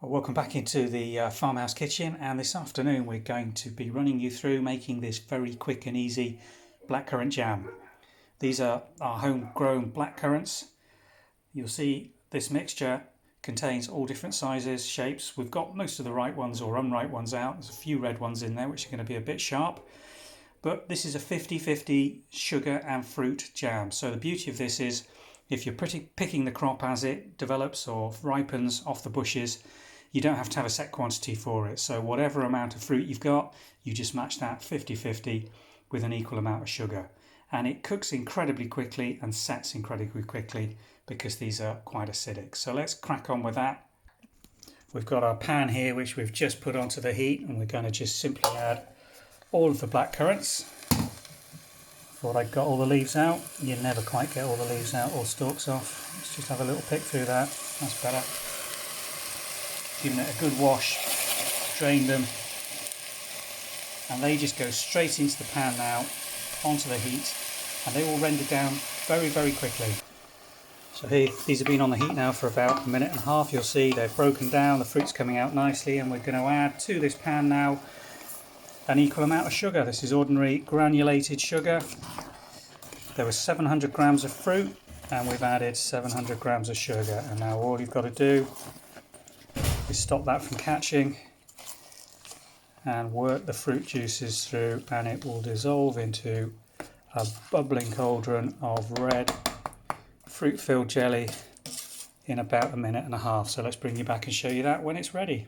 Well, welcome back into the farmhouse kitchen, and this afternoon we're going to be running you through making this very quick and easy blackcurrant jam. These are our homegrown blackcurrants. You'll see this mixture contains all different sizes, shapes. We've got most of the right ones or unripe ones out. There's a few red ones in there which are going to be a bit sharp. But this is a 50-50 sugar and fruit jam. So the beauty of this is if you're picking the crop as it develops or ripens off the bushes, you don't have to have a set quantity for it. So whatever amount of fruit you've got, you just match that 50-50 with an equal amount of sugar. And it cooks incredibly quickly and sets incredibly quickly because these are quite acidic. So let's crack on with that. We've got our pan here which we've just put onto the heat, and we're going to just simply add all of the blackcurrants. Thought I'd got all the leaves out. You never quite get all the leaves out or stalks off. Let's just have a little pick through that. That's better. Giving it a good wash, drain them, and they just go straight into the pan now, onto the heat, and they will render down very, very quickly. So here, these have been on the heat now for about a minute and a half. You'll see they've broken down, the fruit's coming out nicely, and we're going to add to this pan now an equal amount of sugar. This is ordinary granulated sugar. There was 700 grams of fruit, and we've added 700 grams of sugar, and now all you've got to do is stop that from catching and work the fruit juices through, and it will dissolve into a bubbling cauldron of red fruit filled jelly in about a minute and a half. So let's bring you back and show you that when it's ready.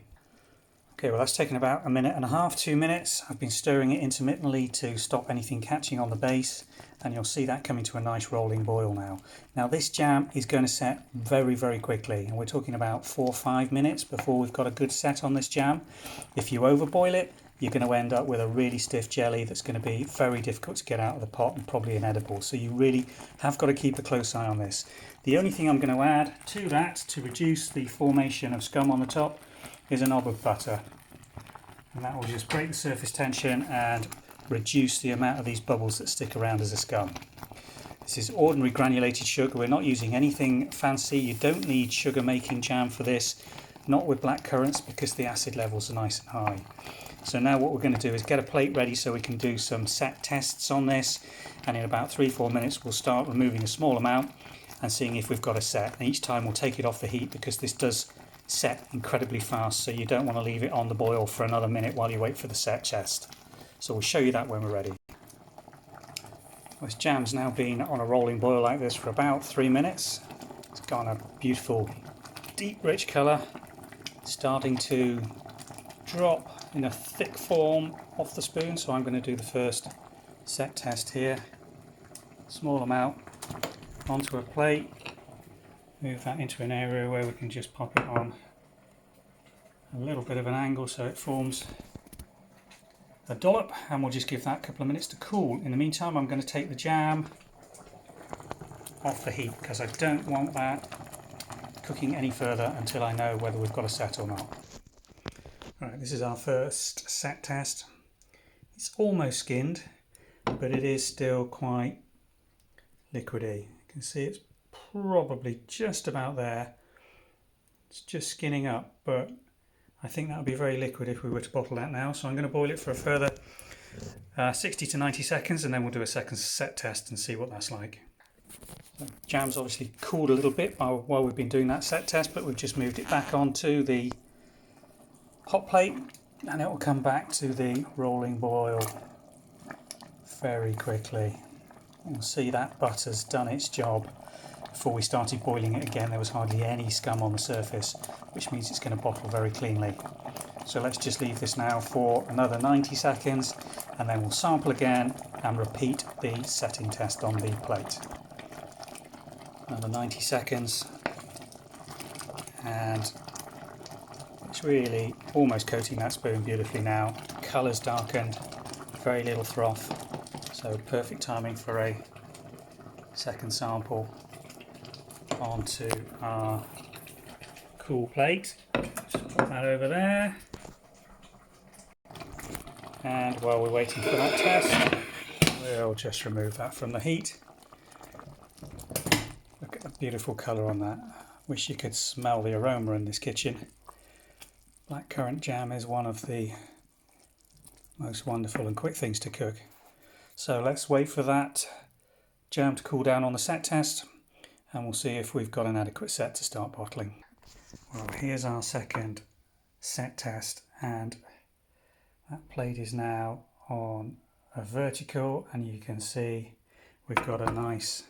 Okay, well that's taken about a minute and a half, 2 minutes. I've been stirring it intermittently to stop anything catching on the base, and you'll see that coming to a nice rolling boil now. Now this jam is going to set very, very quickly, and we're talking about 4 or 5 minutes before we've got a good set on this jam. If you overboil it, you're going to end up with a really stiff jelly that's going to be very difficult to get out of the pot and probably inedible. So you really have got to keep a close eye on this. The only thing I'm going to add to that to reduce the formation of scum on the top is a knob of butter, and that will just break the surface tension and reduce the amount of these bubbles that stick around as a scum. This is ordinary granulated sugar. We're not using anything fancy. You don't need sugar making jam for this, not with blackcurrants, because the acid levels are nice and high. So now what we're going to do is get a plate ready so we can do some set tests on this, and in about 3-4 minutes we'll start removing a small amount and seeing if we've got a set. And each time we'll take it off the heat because this does set incredibly fast, so you don't want to leave it on the boil for another minute while you wait for the set test. So we'll show you that when we're ready. This jam's now been on a rolling boil like this for about 3 minutes. It's got a beautiful deep rich colour, starting to drop in a thick form off the spoon. So I'm going to do the first set test here. Small amount onto a plate. Move that into an area where we can just pop it on a little bit of an angle so it forms a dollop, and we'll just give that a couple of minutes to cool. In the meantime, I'm going to take the jam off the heat because I don't want that cooking any further until I know whether we've got a set or not. Alright, this is our first set test. It's almost skinned, but it is still quite liquidy. You can see it's probably just about there. It's just skinning up, but I think that would be very liquid if we were to bottle that now. So I'm going to boil it for a further 60 to 90 seconds, and then we'll do a second set test and see what that's like. So jam's obviously cooled a little bit while we've been doing that set test, but we've just moved it back onto the hot plate, and it will come back to the rolling boil very quickly. You'll see that butter's done its job. Before we started boiling it again, there was hardly any scum on the surface, which means it's going to bottle very cleanly. So let's just leave this now for another 90 seconds, and then we'll sample again and repeat the setting test on the plate. Another 90 seconds, and it's really almost coating that spoon beautifully now. Colour's darkened, very little froth, so perfect timing for a second sample onto our cool plate. Just put that over there, and while we're waiting for that test, we'll just remove that from the heat. Look at the beautiful colour on that. Wish you could smell the aroma in this kitchen. Blackcurrant jam is one of the most wonderful and quick things to cook. So let's wait for that jam to cool down on the set test, and we'll see if we've got an adequate set to start bottling. Well, here's our second set test, and that plate is now on a vertical, and you can see we've got a nice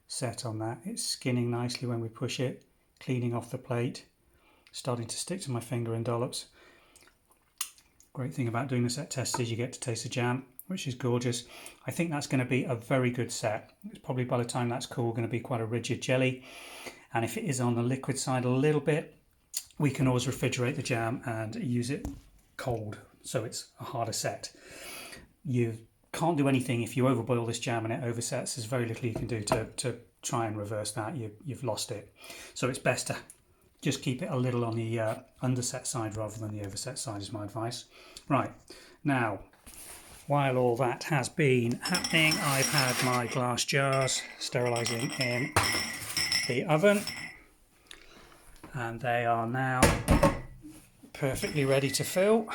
set on that. It's skinning nicely when we push it, cleaning off the plate, starting to stick to my finger in dollops. Great thing about doing the set test is you get to taste the jam, which is gorgeous. I think that's going to be a very good set. It's probably, by the time that's cool, going to be quite a rigid jelly. And if it is on the liquid side a little bit, we can always refrigerate the jam and use it cold, so it's a harder set. You can't do anything if you overboil this jam and it oversets. There's very little you can do to try and reverse that. You've lost it. So it's best to just keep it a little on the underset side rather than the overset side is my advice. Right, now, while all that has been happening, I've had my glass jars sterilising in the oven, and they are now perfectly ready to fill.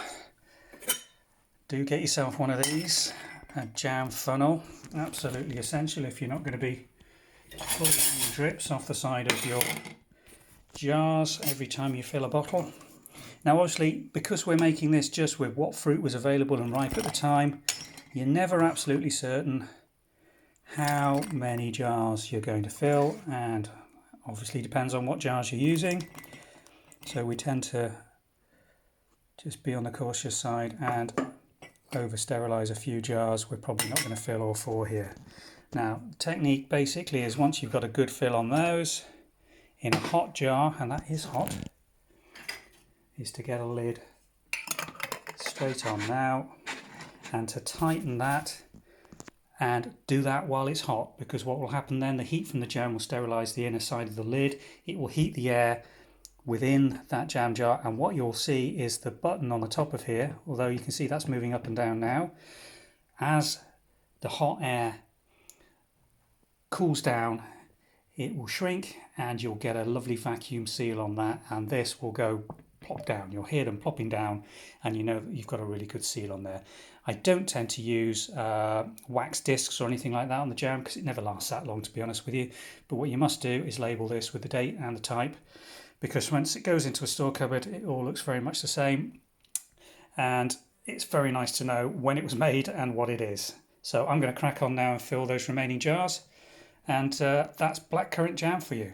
Do get yourself one of these, a jam funnel, absolutely essential if you're not going to be pulling drips off the side of your jars every time you fill a bottle. Now obviously, because we're making this just with what fruit was available and ripe at the time, you're never absolutely certain how many jars you're going to fill, and obviously depends on what jars you're using. So we tend to just be on the cautious side and over sterilise a few jars. We're probably not going to fill all 4 here. Now the technique basically is, once you've got a good fill on those in a hot jar, and that is hot, is to get a lid straight on now and to tighten that, and do that while it's hot, because what will happen then, the heat from the jam will sterilise the inner side of the lid. It will heat the air within that jam jar, and what you'll see is the button on the top of here, although you can see that's moving up and down now. As the hot air cools down, it will shrink and you'll get a lovely vacuum seal on that, and this will go plop down. You'll hear them plopping down and you know that you've got a really good seal on there. I don't tend to use wax discs or anything like that on the jam because it never lasts that long, to be honest with you. But what you must do is label this with the date and the type, because once it goes into a store cupboard it all looks very much the same, and it's very nice to know when it was made and what it is. So I'm going to crack on now and fill those remaining jars, and that's blackcurrant jam for you.